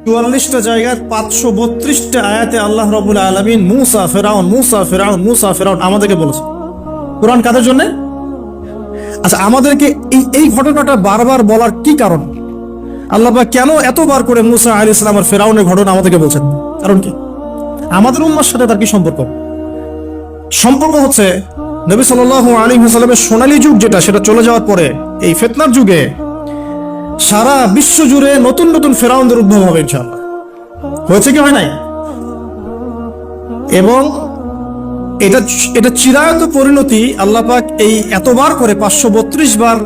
44টা জায়গায় 532টা আয়াতে আল্লাহ রাব্বুল আলামিন মুসা ফেরাউন মুসা ফেরাউন মুসা ফেরাউন আমাদেরকে বলেছে। কোরআন কাদের জন্য? আচ্ছা, আমাদেরকে এই ঘটনাটা বারবার বলার কি কারণ? আল্লাহ পাক কেন এতবার করে মুসা আলাইহিস সালাম আর ফেরাউনের ঘটনা আমাদেরকে বলছেন? কারণ কি? আমাদের উম্মার সাথে তার কি সম্পর্ক? সম্পর্ক হচ্ছে নবী সাল্লাল্লাহু আলাইহি ওয়াসাল্লামের সোনালী যুগ যেটা, সেটা চলে যাওয়ার পরে এই ফিতনার যুগে সারা বিশ্ব জুড়ে নতুন নতুন ফেরাউনদের উদ্ভব হবে ইনশাআল্লাহ। হয়েছে কি হয় নাই? এবং এটা চিরায়ত পরিণতি। আল্লাহ পাক এই এতবার করে 532 বার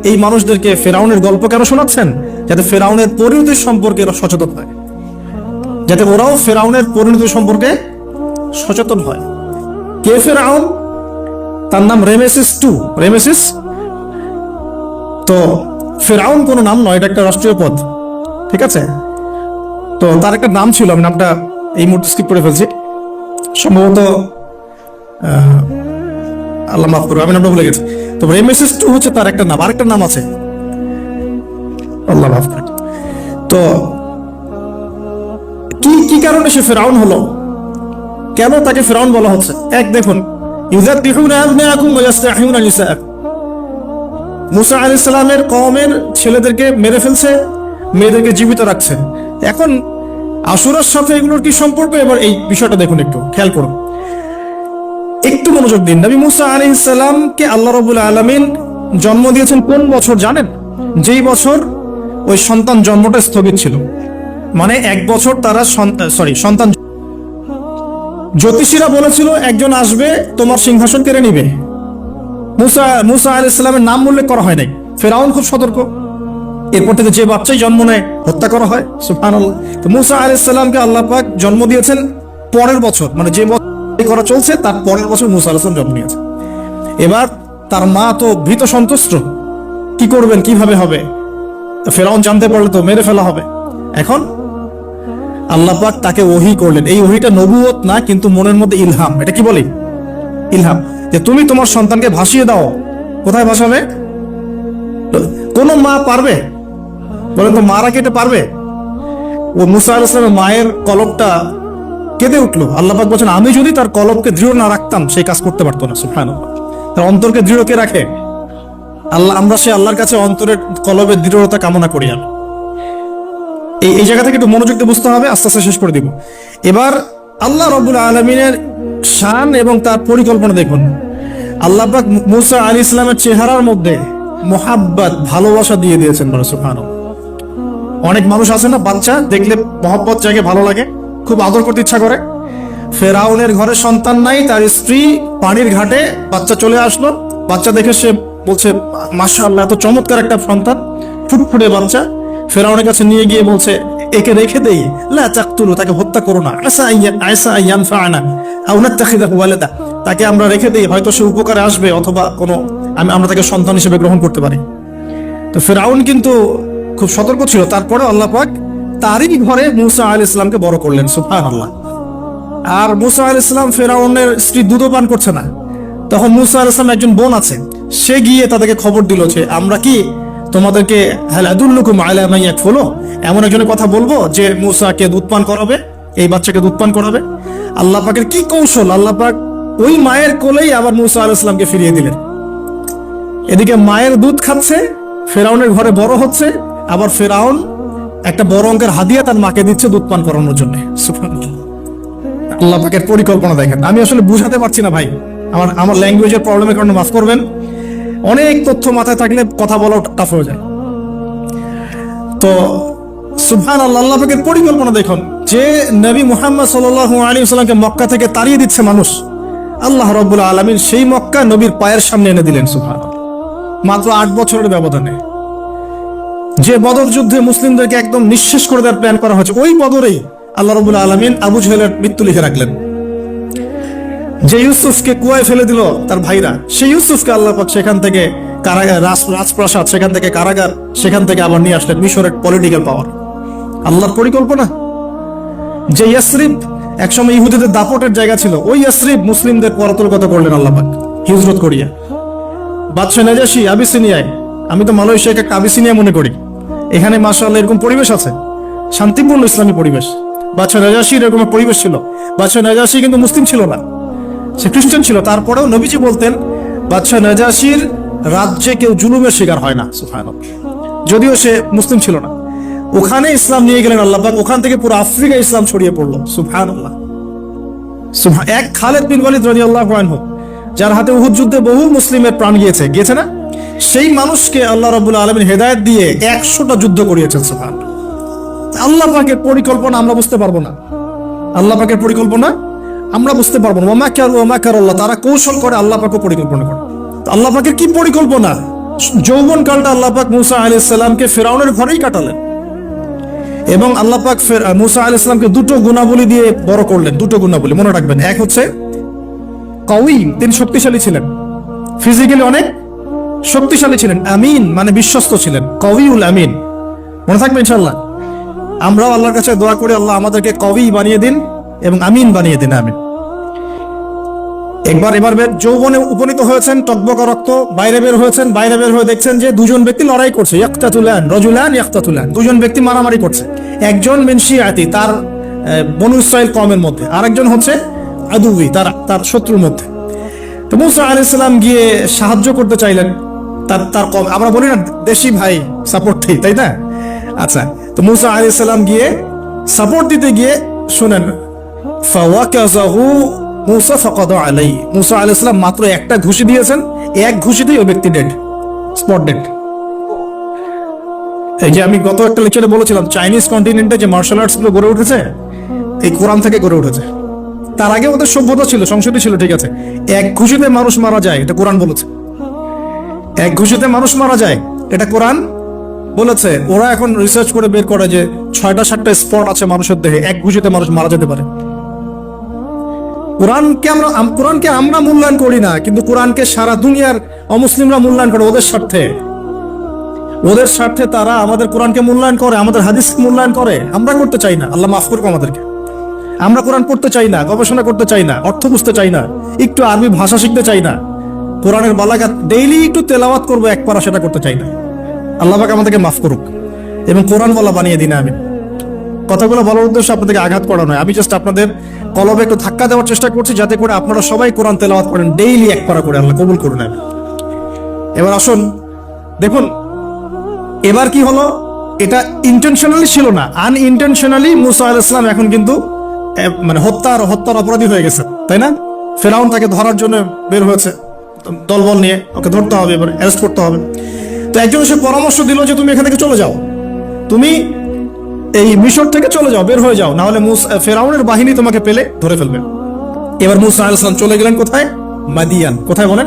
এই মানুষদেরকে ফেরাউনের গল্প কেন শোনাচ্ছেন? যাতে ফেরাউনের পরিণতি সম্পর্কে এরা সচেতন হয়, যাতে ওরাও ফেরাউনের পরিণতি সম্পর্কে সচেতন হয়। কে ফেরাউন? তার নাম রেমেসিস রেমেসিস। তো ফেরাউন কোনো নাম নয়, এটা একটা রাষ্ট্রীয় পদ, ঠিক আছে? তো তার একটা নাম ছিল, আমি নামটা এই মুহূর্তে স্কিপ করে ফেলছি, সম্ভবত আল্লাহ মাফ করবে, আমি নামটা ভুলে গেছি। তো রেমেসিস হচ্ছে তার একটা নাম, আরেকটা নাম আছে, আল্লাহ মাফ করে। তো কি কারণে সে ফেরাউন হলো? কেন তাকে ফেরাউন বলা হচ্ছে? এক, দেখুন, ইউযাববিহুনা আবনাআকুম ওয়া ইস্তাহয়ুনা নিসাআকুম। মুসা আলাইহিস সালামের কওমের ছেলেদেরকে মেরে ফেলছে, মেয়েদেরকে জীবিত রাখছে। এখন আশুরার সাথে এগুলোর কি সম্পর্ক? এবার এই বিষয়টা দেখুন, একটু খেয়াল করুন, একটু মনোযোগ দিন। নবী মুসা আলাইহিস সালামকে আল্লাহ রাব্বুল আলামিন জন্ম দিয়েছেন কোন বছর জানেন? যেই বছর ওই সন্তান জন্মটা স্থগিত ছিল, মানে 1 বছর তারা সন্তান। জ্যোতিষীরা বলেছিল একজন আসবে তোমার সিংহাসন কেড়ে নিবে। মুসা আলাইহিস সালামের নাম উল্লেখ করা হয় নাই। ফেরাউন খুব সতর্ক, এরপর থেকে যে বাচ্চাই জন্ম নেয় হত্যা করা হয়। সুবহানাল্লাহ। তো মুসা আলাইহিস সালামকে আল্লাহ পাক জন্ম দিয়েছেন পরের বছর, মানে যে বছর করা চলছে তার পরের বছর মুসা আলাইহিস সালাম জন্ম নিয়েছে। এবার তার মা তো ভীত সন্ত্রস্ত, কি করবেন, কিভাবে হবে? ফেরাউন জানতে পারলে তো মেরে ফেলা হবে। এখন আল্লাহ পাক তাকে ওহী করলেন। এই ওহীটা নবুয়ত না, কিন্তু মনের মধ্যে ইলহাম। এটা কি বলি? ইলহাম। যে তুমি তোমার সন্তানকে ভাসিয়ে দাও। কোথায় ভাসাবে? কোন মা পারবে বলেন তো? মারা কেটে পারবে? ও মুসা আলাইহিস সালামের মায়ের কলবটা কেঁদে উঠলো। আল্লাহ পাক বলেন, আমি যদি তার কলবকে দৃঢ় না রাখতাম সেই কাজ করতে পারতো না। সুবহানাল্লাহ। তার অন্তরকে দৃঢ় কে রাখে? আল্লাহ। আমরা সে আল্লাহর কাছে অন্তরের কলবের দৃঢ়তা কামনা করি। এই জায়গা থেকে একটু মনোযোগ দিয়ে বুঝতে হবে, আস্তে আস্তে শেষ করে দিব। এবার আল্লাহ রাব্বুল আলামিনের শান এবং তার পরিকল্পনা দেখুন। আল্লাহ পাক মুসা আলাইহিস সালামের চেহারার মধ্যে মোহাব্বত, ভালোবাসা দিয়ে দিয়েছেন। সুবহানাল্লাহ। অনেক মানুষ আছে না, বাচ্চা দেখলে মহব্বত জাগে, ভালো লাগে, খুব আদর করতে ইচ্ছা করে। ফেরাউনের ঘরে সন্তান নাই, তার স্ত্রী পানির ঘাটে বাচ্চা চলে আসলো। বাচ্চা দেখে সে বলছে, মাশাআল্লাহ, এত চমৎকার একটা সন্তান, ফুটফুটে বাচ্চা। ফেরাউনের কাছে নিয়ে গিয়ে বলছে, একে রেখে দেই, লা তাকতুলু, তাকে হত্যা করো না, আসা আইয়ানফাআনা আও নাত্তাখিযাহু ওয়ালাদা, তাকে আমরা রেখে দেই, হয়তো সে উপকারে আসবে, অথবা আমরা তাকে সন্তান হিসেবে গ্রহণ করতে পারি। তো ফেরাউন কিন্তু খুব সতর্ক ছিল। তারপরে আল্লাহ পাক তারই ঘরে মুসা আলাইহিস সালামকে বড় করলেন। সুবহানাল্লাহ। আর মুসা আলাইহিস সালাম ফেরাউনের স্ত্রী দুধও পান করছে না। তখন মুসা আলাইহিস সালাম একজন বোন আছে, সে গিয়ে তাদেরকে খবর দিল যে আমরা কি তোমাদেরকে হাল আদুল্লুকুম আলা মান ইয়াকফুলু, এমন একজনের কথা বলবো যে মুসাকে দুধ পান করাবে, এই বাচ্চাকে দুধ পান করাবে। আল্লাহ পাকের কি কৌশল! আল্লাহ পাক ওই মায়ের কোলেই আবার মুসা আলাইহিস সালামকে ফিরিয়ে দিলেন। এদিকে মায়ের দুধ খাচ্ছে, ফেরাউনের ঘরে বড় হচ্ছে, আবার ফেরাউন একটা বড় অঙ্কের হাদিয়া তার মাকে দিচ্ছে দুধ পান করানোর জন্য। সুবহানাল্লাহ। আল্লাহ পাকের পরিকল্পনা দেখেন। আমি আসলে বুঝাতে পারছি না ভাই, আমার ল্যাঙ্গুয়েজের প্রবলেমের কারণে মাফ করবেন। অনেক তথ্য মাথায় থাকলে কথা বলা টাফ হয়ে যায়। তো সুবহানাল্লাহ, আল্লাহ পাকের পরিকল্পনা দেখুন। যে নবী মুহাম্মদ সাল্লাল্লাহু আলাইহি ওয়াসাল্লামকে মক্কা থেকে তাড়িয়ে দিচ্ছে মানুষ, আল্লাহ রাব্বুল আলামিন সেই মক্কা নবীর পায়ের সামনে এনে দিলেন। সুবহানাল্লাহ। মাত্র 8 বছরের ব্যবধানে। যে বদর যুদ্ধে মুসলিমদেরকে একদম নিঃশেষ করে দেওয়ার প্ল্যান করা হয়েছে, ওই বদরেই আল্লাহ রাব্বুল আলামিন আবু জাহেলের মৃত্যু লিখে রাখলেন। যে ইউসুফকে কুয়ায় ফেলে দিল তার ভাইরা, সেই ইউসুফকে আল্লাহ পাক সেখান থেকে কারাগার, রাজপ্রাসাদ, সেখান থেকে কারাগার, সেখান থেকে আবার নিয়ে আসলেন মিশরের পলিটিক্যাল পাওয়ার। আল্লাহর পরিকল্পনা। যে ইয়াসরিব একসময় ইহুদিদের দাপটের জায়গা ছিল, ওই ইয়াসরিব মুসলিমদের পরতলগত করলেন আল্লাহ পাক হিজরত করিয়া। বাদশা নাজাশী আবিসিনিয়ায়, আমি তো মালয়েশিয়াকে আবিসিনিয়া মনে করি, এখানে মাশাআল্লাহ এরকম পরিবেশ আছে। শান্তিপূর্ণ ইসলামী পরিবেশ। বাদশাহ নাজাশীর এরকম পরিবেশ ছিল। বাদশাহ নাজাশী কিন্তু মুসলিম ছিল না, সে খ্রিস্টান ছিল। তারপরেও নবীজি বলতেন বাদশাহ নাজাশীর রাজ্যে কেউ জুলুমের শিকার হয় না, সুবহানাল্লাহ, যদিও সে মুসলিম ছিল না। ওখানে ইসলাম নিয়ে গেলেন আল্লাহ পাক, ওখান থেকে পুরো আফ্রিকা ইসলাম ছড়িয়ে পড়লো, সুবহানাল্লাহ। এক খালেদ বিন ওয়ালিদ রাদিয়াল্লাহু আনহু, যার হাতে উহুদ যুদ্ধে বহু মুসলিমের প্রাণ গিয়েছে না, সেই মানুষকে আল্লাহ রাব্বুল আলামিন হেদায়েত দিয়ে 100টা যুদ্ধ করিয়েছেন, সুবহানাল্লাহ। আল্লাহ পাকের পরিকল্পনা আমরা বুঝতে পারবো না, আল্লাহ পাকের পরিকল্পনা আমরা বুঝতে পারবো না। ওয়া মাকারুল্লাহ, তারা কৌশল করে, আল্লাহ পাকও পরিকল্পনা করে। তো আল্লাহ পাকের কি পরিকল্পনা! যৌবন কালটা আল্লাহ পাক মুসা আলাইহিস সালামকে ফিরআউনের ঘরেই কাটালেন, এবং আল্লাহ পাক মুসা আলাইহিস সালামকে দুটো গুণাবলী দিয়ে বড় করলেন। দুটো গুণাবলী মনে রাখবেন। এক হচ্ছে কওয়ী, তিনি শক্তিশালী ছিলেন, ফিজিক্যালি অনেক শক্তিশালী ছিলেন। আমিন মানে বিশ্বস্ত ছিলেন, কওয়ীউল আমিন, মনে থাকবে ইনশাআল্লাহ। আমরাও আল্লাহর কাছে দোয়া করি, আল্লাহ আমাদেরকে কওয়ী বানিয়ে দিন এবং আমিন বানিয়ে দিন, আমিন। এবার যৌবনে উপনীত হয়েছেন, টকবকা রক্ত, বাইরে বের হয়েছেন। বাইরে বের হয়ে দেখছেন যে দুজন ব্যক্তি লড়াই করছে, ইয়াকতাতুলান রাজুলান ইয়াকতাতুলান, দুজন ব্যক্তি মারামারি করছে। একজন মিন শিয়াতি, তার বনু ইসরাইল কওমের মধ্যে, আরেকজন হচ্ছে আদুউই, তার শত্রুর মধ্যে। তো মুসা আলাইহিস সালাম গিয়ে সাহায্য করতে চাইলেন তার কওম। আমরা বলি না দেশি ভাই সাপোর্ট দিই, তাই না? আচ্ছা, তো মুসা আলাইহিস সালাম গিয়ে সাপোর্ট দিতে গিয়ে শুনেন, ফাওয়াকাযাহু মুসা ফাকাদা আলাইহি, মুসা আলাইহিস সালাম মাত্র একটা ঘুষি দিয়েছেন, এক ঘুষিতেই ওই ব্যক্তি ডেড, স্পট ডেড। এই যে আমি গত একটা লেকচারে বলেছিলাম, চাইনিজ কন্টিনেন্টে যে মার্শাল আর্টস গুলো গড়ে উঠেছে, এই কোরআন থেকে গড়ে উঠেছে। তার আগে ওদের সভ্যতা ছিল, সংস্কৃতি ছিল, ঠিক আছে। এক ঘুষিতে মানুষ মারা যায়, এটা কোরআন বলেছে। এক ঘুষিতে মানুষ মারা যায়, এটা কোরআন বলেছে। ওরা এখন রিসার্চ করে বের করে যে 6টা-7টা স্পট আছে মানুষের দেহে, এক ঘুষিতে মানুষ মারা যেতে পারে। কোরআনকে আমরা মূল্যায়ন করি না, কিন্তু কোরআনকে সারা দুনিয়ার অমুসলিমরা মূল্যায়ন করে ওদের স্বার্থে তারা আমাদের কোরআনকে মূল্যায়ন করে, আমাদের হাদিসকে মূল্যায়ন করে। আমরা করতে চাই না, আল্লাহ মাফ করুক আমাদেরকে। আমরা কোরআন পড়তে চাই না, গবেষণা করতে চাই না, অর্থ বুঝতে চাই না, একটু আরবি ভাষা শিখতে চাই না, কোরআনের বালাগাত ডেইলি একটু তেলাওয়াত করবো এক পারা, সেটা করতে চাই না। আল্লাহ পাক আমাদেরকে মাফ করুক এবং কোরআন বলা বানিয়ে দিন। আমি কথাগুলো বলার উদ্দেশ্য আপনাদেরকে আঘাত করা নয়, আমি জাস্ট আপনাদের কলবে একটু ধাক্কা দেওয়ার চেষ্টা করছি, যাতে করে আপনারা সবাই কোরআন তেলাওয়াত করেন ডেইলি এক পারা করে। আল্লাহ কবুল করুন। এবার আসুন দেখুন, এবার কি হলো, এটা ইন্টেনশনালি ছিল না, আনইনটেনশনালি মুসা আলাইহিস সালাম এখন কিন্তু মানে হত্যার অপরাধী হয়ে গেছে, তাই না? ফেরাউন তাকে ধরার জন্য বের হয়েছে দলবল নিয়ে, ওকে ধরতে হবে, এবার অ্যারেস্ট করতে হবে। তো একজন এসে পরামর্শ দিল যে তুমি এখান থেকে চলে যাও, তুমি এই মিশর থেকে চলে যাও, বের হয়ে যাও, না হলে ফেরাউনের বাহিনী তোমাকে পেলে ধরে ফেলবে। এবার মুসা আলাইহিস সালাম চলে গেলেন কোথায়? মাদিয়ান। কোথায় বলেন?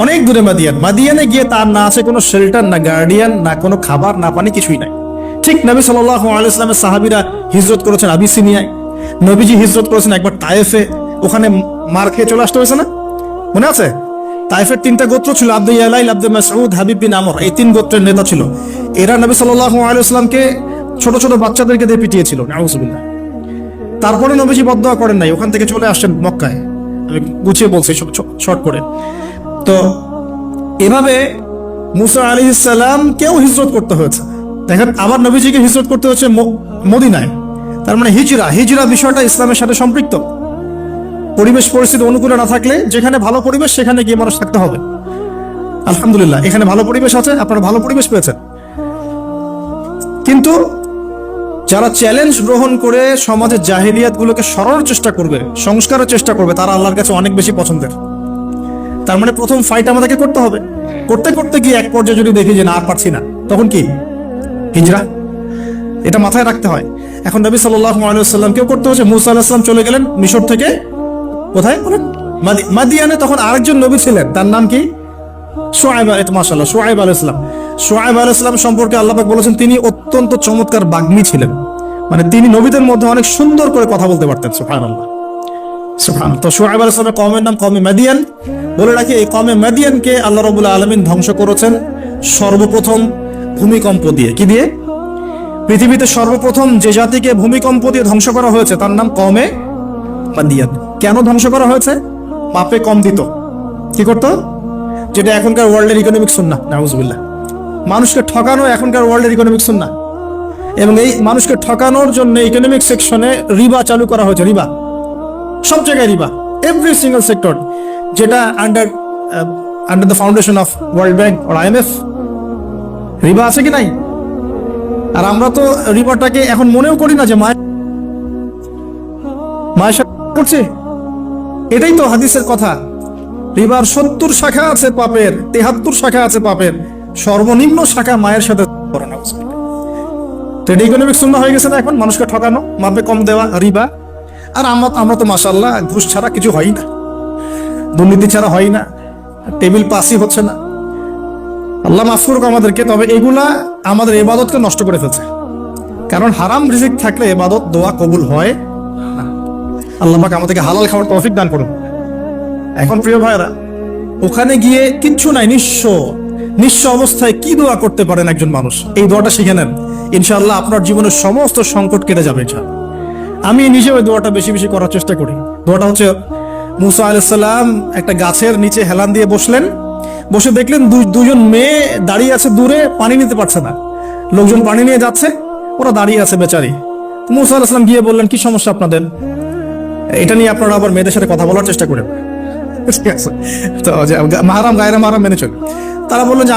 অনেক দূরে মাদিয়ান। মাদিয়ানে গিয়ে তার না আছে কোনো শেল্টার, না গার্ডিয়ান, না কোনো খাবার, না পানি, কিছুই নাই। ঠিক নবী সাল্লাল্লাহু আলাইহি ওয়াসাল্লামের সাহাবীরা হিজরত করেছেন আবিসিনিয়ায়, নবীজি হিজরত করেছেন একবার তায়েফে, ওখানে মার খেয়ে চলে আসতে হয়েছে না, মনে আছে? তায়েফের 3টা গোত্র ছিল, আব্দু ইয়ালাইল, আব্দু মাসউদ, হাবিব বিন আমর, এই 3 গোত্রের নেতা ছিল। এরা নবী সাল্লাল্লাহু আলাইহি ওয়াসাল্লামকে ছোট ছোট বাচ্চাদেরকে দিয়ে পিটিয়েছিল, নাউযুবিল্লাহ। তারপরে নবীজি বদদোয়া করেন নাই, ওখান থেকে চলে আসছেন মক্কায়। আমি গুছিয়ে বলছি শর্ট করে। তো এভাবে মুসা আলাইহিস সালাম কেউ হিজরত করতে হয়েছে। দেখেন, আবার নবীজিকে হিজরত করতে হচ্ছে মদিনায়। তার মানে হিজরা বিষয়টা ইসলামের সাথে সম্পৃক্ত। পরিবেশ পরিস্থিতি অনুকূলে না থাকলে, যেখানে ভালো পরিবেশ সেখানে গিয়ে মানুষ থাকতে হবে। আলহামদুলিল্লাহ, এখানে ভালো পরিবেশ আছে, আপনারা ভালো পরিবেশ পেয়েছেন। কিন্তু যারা চ্যালেঞ্জ গ্রহণ করে সমাজের জাহিলিয়াত গুলোকে সরানোর চেষ্টা করবে, সংস্কারের চেষ্টা করবে, তারা আল্লাহর কাছে অনেক বেশি পছন্দের। তার মানে প্রথম ফাইট আমাদেরকে করতে হবে। করতে করতে গিয়ে এক পর্যায়ে যদি দেখি যে না, আর পারছি না, তখন কি? হিজরা। এটা মাথায় রাখতে হয়। এখন নবী সাল্লাল্লাহু আলাইহি ওয়াসাল্লাম কেউ করতে হচ্ছে। মুসা আলাইহিস সালাম চলে গেলেন মিশর থেকে কোথায়? মাদিয়ানে। তখন আরেকজন নবী ছিলেন, তার নাম কি? শুআয়ব। মাশাআল্লাহ, শুআয়ব আলাইহিস সালাম। শুআয়ব আলাইহিস সালাম সম্পর্কে আল্লাহ পাক বলেছেন তিনি অত্যন্ত চমৎকার বাগ্মী ছিলেন, মানে তিনি নবীদের মধ্যে অনেক সুন্দর করে কথা বলতে পারতেন। সুবহানাল্লাহ, সুবহানাল্লাহ। তো শুআয়ব আলাইহিস সালামের কওমের নাম কওমে মাদিয়ান। বলে রাখি, এই কওমে মাদিয়ানকে আল্লাহ রাব্বুল আলামিন ধ্বংস করেছেন সর্বপ্রথম ভূমিকম্প দিয়ে। কি দিয়ে? পৃথিবীতে সর্বপ্রথম যে জাতিকে ভূমিকম্প দিয়ে ধ্বংস করা হয়েছে তার নাম কওমে মাদিয়ান। কেন ধ্বংস করা হয়েছে? পাপে কম দিত। কি করতো? যেটা এখনকার ওয়ার্ল্ডের ইকোনমিক সুন্নাহ, নাউযুবিল্লাহ। মানুষকে ঠকানো এখনকার ওয়ার্ল্ডের ইকোনমিক সুন্নাহ। এবং এই মানুষকে ঠকানোর জন্য ইকোনমিক সেকশনে রিবা চালু করা হয়েছে। রিবা সব জায়গায়, রিবা এভরি সিঙ্গেল সেক্টর, যেটা under the foundation of World Bank আর IMF। রিবা আছে কি নাই? আর আমরা তো রিবাটাকে এখন মনেও করি না যে মায়ের সাথে করছে। এটাই তো হাদিসের কথা, রিবার 70 শাখা আছে পাপের, 73 শাখা আছে পাপের, সর্বনিম্ন শাখা মায়ের সাথে করে না। তো এটা ইকোনমিক সুন্নাহ হয়ে গেছে না এখন, মানুষকে ঠকানো, মাপে কম দেওয়া, রিবা। আর আমরা তো মাশাআল্লাহ ঘুষ ছাড়া কিছু হয় না, দুর্নীতি ছাড়া হয় না, টেবিল পাসই হচ্ছে না। আল্লাহ মাফ করুক আমাদেরকে। তবে এগুলা আমাদের ইবাদতকে নষ্ট করে ফেলছে, কারণ হারাম রিজিক থাকলে ইবাদত দোয়া কবুল হয় না। আল্লাহ পাক আমাদেরকে হালাল খাওয়ার তৌফিক দান করুন। এখন প্রিয় ভাইরা, ওখানে গিয়ে কিচ্ছু নাই, নিঃস্ব অবস্থায় কি দোয়া করতে পারেন একজন মানুষ, এই দোয়াটা শিখে নেন, ইনশাআল্লাহ আপনার জীবনের সমস্ত সংকট কেটে যাবে ইনশাআল্লাহ। আমি নিজে ওই দোয়াটা বেশি বেশি করার চেষ্টা করি। দোয়াটা হচ্ছে, মুসা আলাইহিস সালাম একটা গাছের নিচে হেলান দিয়ে বসলেন, বসে দেখলেন দুজন মেয়ে দাঁড়িয়ে আছে দূরে, পানি নিতে পারছে না, লোকজন পানি নিয়ে যাচ্ছে, ওরা দাঁড়িয়ে আছে বেচারি। মুসা আলাইহিস সালাম গিয়ে বললেন, কি সমস্যা আপনাদের? এটা নিয়ে আপনারা আবার মেয়েদের সাথে কথা বলার চেষ্টা করেন, ঠিক আছে? তো মাহারাম গায়রা মাহারাম মেনে চলে। তারা বললো যে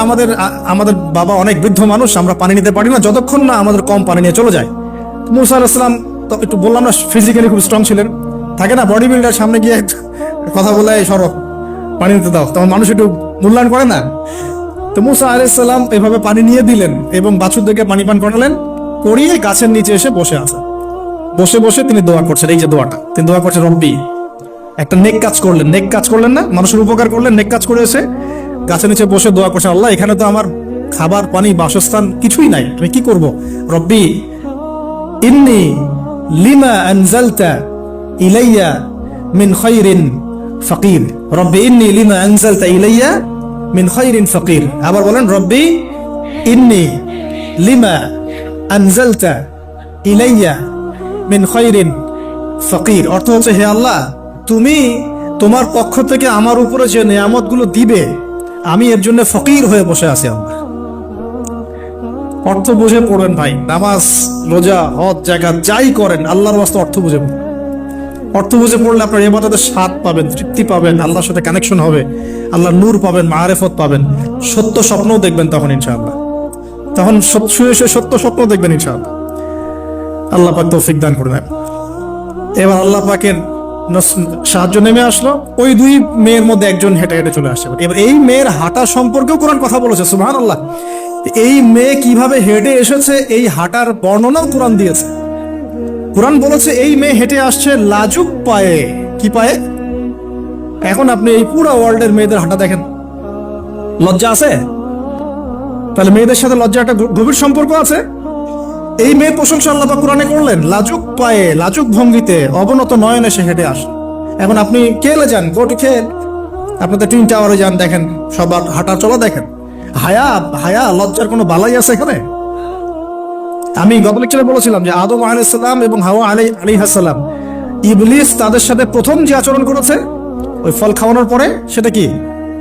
আমাদের বাবা অনেক বৃদ্ধ মানুষ, আমরা পানি নিতে পারি না যতক্ষণ না আমাদের কম পানি নিয়ে চলে যায়। মুসা আলাইহিস সালাম তো একটু বললাম না, ফিজিক্যালি খুব স্ট্রং ছিলেন, থাকে না বডি বিল্ডার, সামনে গিয়ে কথা বলে সরব পানি নিতে দাও, তখন মানুষ একটু মূল্যায়ন করে না। তো মুসা আলাইহিস সালাম এভাবে পানি নিয়ে দিলেন এবং বাছুরদেরকে পানি পান করালেন, করিয়ে গাছের নিচে এসে বসে আছে। বসে বসে তিনি দোয়া করছেন, এই যে দোয়াটা তিনি দোয়া করছেন, রব্বি, একটা নেক কাজ করলেন না, মানুষের উপকার করলেন, নেক কাজ করে এসে গাছের নিচে বসে দোয়া করছেন, আল্লাহ এখানে তো আমার খাবার পানি বাসস্থান কিছুই নাই, আমি কি করব? রব্বি ইন্নী লিমা আনজালতা ইলাইয়া মিন খায়রিন ফাকির। রব্বি ইন্নী লিমা আনজালতা ইলাইয়া মিন খায়রিন ফাকির। আবার বলেন, রব্বি ইন্নী লিমা আনজালতা ইলাইয়া মিন খায়রিন ফাকির। অর্থ হচ্ছে, হে আল্লাহ, তুমি তোমার পক্ষ থেকে আমার উপরে যে নিয়ামতগুলো দিবে, আমি এর জন্য ফকির হয়ে বসে আছি। আল্লাহ অর্থ বুঝে পড়বেন ভাই, নামাজ রোজা হজ জাকাত যাই করেন আল্লাহর ওয়াস্তে অর্থ বুঝে পড়বেন। অর্থ বুঝে পড়লে আপনার ইবাদতের স্বাদ পাবেন, তৃপ্তি পাবেন, আল্লাহর সাথে কানেকশন হবে, আল্লাহর নূর পাবেন, মাআরিফত পাবেন, সত্য স্বপ্নও দেখবেন তখন ইনশাআল্লাহ। তখন শুয়ে শুয়ে সত্য স্বপ্ন দেখবেন ইনশাআল্লাহ। আল্লাহ পাক তৌফিক দান করুন। এবার আল্লাহ পাকের সাহায্য নেমে আসলো, ওই দুই মেয়ের মধ্যে একজন হেঁটে হেঁটে চলে আসে। এবার এই মেয়ের হাঁটা সম্পর্কেও কোরআন কথা বলেছে, সুবহানাল্লাহ। এই মেয়ে কিভাবে হেঁটে এসেছে এই হাঁটার বর্ণনাও কোরআন দিয়েছে। কোরআন বলেছে এই মেয়ে হেঁটে আসছে লাজুক পায়ে। কি পায়ে? এখন আপনি এই পুরো ওয়ার্ল্ডের মেয়েদের হাঁটা দেখেন, লজ্জা আছে? তাহলে মেয়েদের সাথে লজ্জা একটা গভীর সম্পর্ক আছে। এই মেয়ে প্রশংসা আল্লাহ পাক কোরআনে করলেন, লাজুক পায়ে, লাজুক ভঙ্গিতে, অবনত নয়নে সে হেঁটে আসে। এখন আপনি খেলে যান, গোটি খেল, আপনাদের টুইন টাওয়ারে যান, দেখেন সবার হাঁটার চলা দেখেন। হায়া লজ্জার কোনো বালাই আছে এখানে? আমি গত লেকচারে বলেছিলাম যে আদম আলাইহিস সালাম এবং হাওয়া আলাইহিস সালাম, ইবলিস তাদের সাথে প্রথম যে আচরণ করেছে ওই ফল খাওয়ানোর পরে, সেটা কি?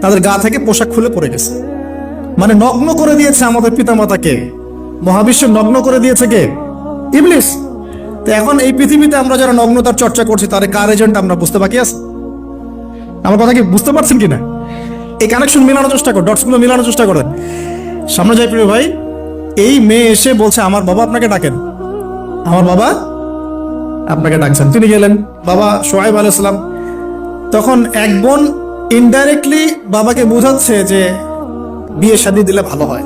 তাদের গা থেকে পোশাক খুলে পড়ে গেছে, মানে নগ্ন করে দিয়েছে আমাদের পিতামাতাকে। মহাবিশ্ব নগ্ন করে দিয়েছে কে? ইবলিস। তো এখন এই পৃথিবীতে আমরা যারা নগ্নতার চর্চা করছি, তার কার এজেন্ট আমরা বুঝতে বাকি আছে? আমার কথা কি বুঝতে পারছেন কিনা? এই কানেকশন মেলানোর চেষ্টা করেন, ডটস গুলো মেলানোর চেষ্টা করেন। সামনে যাই প্রিয় ভাই, এই মেয়ে এসে বলছে, আমার বাবা আপনাকে ডাকেন, আমার বাবা আপনাকে ডাকছেন। তিনি গেলেন, বাবা শুআয়ব আলাইহিস সালাম। তখন এক বোন ইনডাইরেক্টলি বাবাকে বোঝাচ্ছে যে বিয়ে শাদী দিলে ভালো হয়।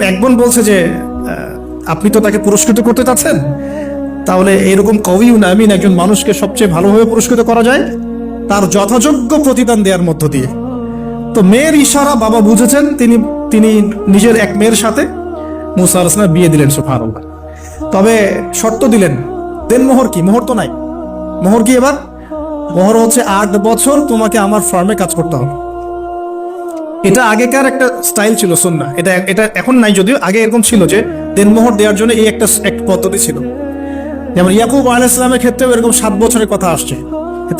এক বোন বলছে যে আপনি তো তাকে পুরস্কৃত করতে চাচ্ছেন, তাহলে এরকম কবিউন আমিন একজন মানুষকে সবচেয়ে ভালোভাবে পুরস্কৃত করা যায় তার যথাযোগ্য প্রতিদান দেওয়ার মধ্য দিয়ে। তো মেয়ের ইশারা বাবা বুঝেছেন, তিনি নিজের এক মেয়ের সাথে মুসা আলাইহিস সালাম বিয়ে দিলেন, সুবহানাল্লাহ। তবে শর্ত দিলেন, দেন মোহর কি? মোহর তো নাই। মোহর কি এবার? মোহর হচ্ছে 8 বছর তোমাকে আমার ফার্মে কাজ করতে হবে। এটা আগেকার একটা স্টাইল ছিল, সুন্নাহ। এটা এখন নাই, যদিও আগে এরকম ছিল যে দেনমোহর দেওয়ার জন্য এই একটা পদ্ধতি ছিল। যেমন ইয়াকুব আলাইহিস সালামের ক্ষেত্রেও এরকম 7 বছরের কথা আসছে,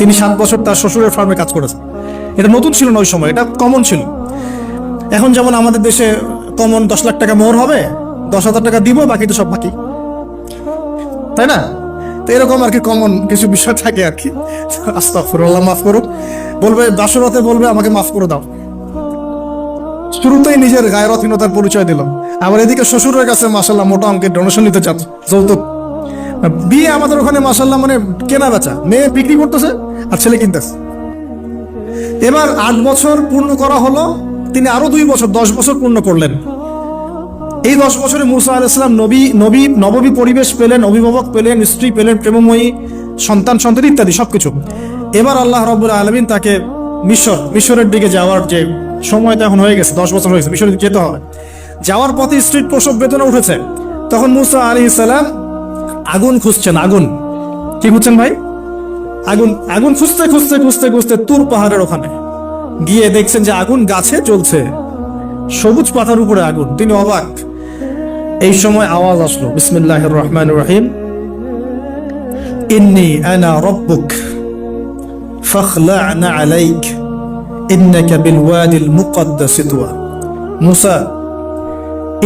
তিনি 7 বছর তার শ্বশুরের ফার্মে কাজ করেছেন। এটা নতুন ছিল না ওই সময়, এটা কমন ছিল। এখন যেমন আমাদের দেশে কমন 10 লাখ টাকা মোহর হবে, 10,000 টাকা দিব, বাকি তো সব বাকি, তাই না? তো এরকম আর কি কমন কিছু বিষয় থাকে আর কি। আস্তাগফিরুল্লাহ, মাফ করুন। বলবে বাসরাতে, বলবে আমাকে মাফ করে দাও। শুরুতেই নিজের গায়রহীনতার পরিচয় দিল। আবার এদিকে শ্বশুরের কাছে মাশাআল্লাহ মোটা অঙ্কের ডোনেশন নিতে চাচ্ছে, যৌতুক। বিয়ে আমাদের ওখানে মাশাআল্লাহ মানে কেনা বেচা, মেয়ে বিক্রি করতেছে আর ছেলে কিনতেছে। এবার 8 বছর পূর্ণ করা হলো, তিনি আরো 2 বছর 10 বছর পূর্ণ করলেন। এই 10 বছরে মুসা আলাইহিস সালাম নববী পরিবেশ পেলেন, অভিভাবক পেলেন, স্ত্রী পেলেন, প্রেমময়ী সন্তান ইত্যাদি সবকিছু। এবার আল্লাহ রাব্বুল আলামিন তাকে মিশরের দিকে যাওয়ার যে সময়টা এখন হয়ে গেছে, 10 বছর হয়েছে, মিশরে যেতে হবে। যাওয়ার পথে স্ত্রীর প্রসব বেদনা উঠেছে। তখন মুসা আলাইহিস সালাম আগুন খুঁজছেন। আগুন কি খুঁজছেন ভাই? আগুন খুঁজতে তুর পাহাড়ের ওখানে গিয়ে দেখছেন যে আগুন গাছে জ্বলছে, সবুজ পাতার উপরে আগুন। তিনি অবাক। এই সময় আওয়াজ আসলো, বিসমিল্লাহির রহমানির রহিম, ইন্নী আনা রাব্বুক ফাখলা'না আলাইক ইন্নাকা বিল ওয়াদিল মুকদ্দাস তুয়া। মুসা,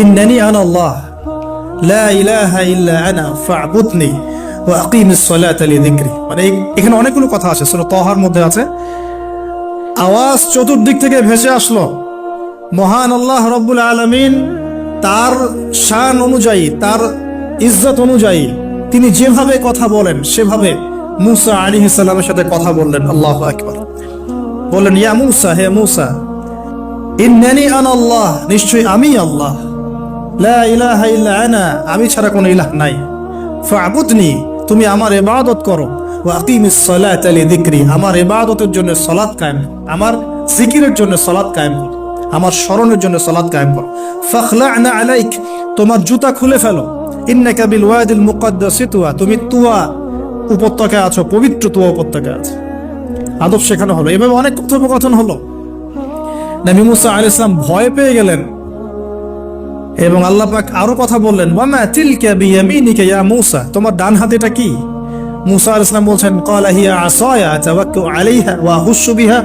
ইন্নানি আনা আল্লাহ লা ইলাহা ইল্লা আনা ফা'বুদনি ওয়া আকিমিস সালাতা লিযিকরি। মানে এখানে অনেকগুলো কথা আছে, সূরা তাহার মধ্যে আছে। আওয়াজ চতুর্দিক থেকে ভেসে আসলো। মহান আল্লাহ রাব্বুল আলামিন তার শান অনুযায়ী, তার ইজ্জত অনুযায়ী তিনি যেভাবে কথা বলেন সেভাবে মুসা আলাইহিস সালামের সাথে কথা বললেন। আল্লাহু আকবার। বললেন, ইয়া মুসা, হে মুসা, ইন্নানি আনা আল্লাহ, নিশ্চয়ই আমি আল্লাহ, লা ইলাহা ইল্লা আনা, আমি ছাড়া কোনো ইলাহ নাই, ফা'বুদনি, তুমি আমার ইবাদত করো, ওয়া আকিমিস সালাতা লিযিকরি, আমার ইবাদতের জন্য সালাত কায়েম, আমার জিকিরের জন্য সালাত কায়েম করো, আমার স্মরণের জন্য সালাত কায়েম করো। ফাখলা'না আলাইক, তোমার জুতা খুলে ফেলো, ইন্নাকা বিল ওয়াদিল মুকদ্দাস তুয়া, তুমি তুয়া উপত্যকায় আছো, পবিত্র তুয়া উপত্যকায় আছো। আদব শেখানো হলো। এভাবে অনেক কথোপকথন হলো। নবী মুসা আলাইহিস সালাম ভয় পেয়ে গেলেন এবং আল্লাহ পাক আরো কথা বললেন, ওয়ামা তিলকা বিয়ামিনিকা ইয়া মুসা, তোমার ডান হাতে এটা কি? মুসা আলাইহিস সালাম বলছেন, ক্বালা হিয়া আসায়া তাওয়াক্কালু আলাইহা ওয়া আহুশু বিহা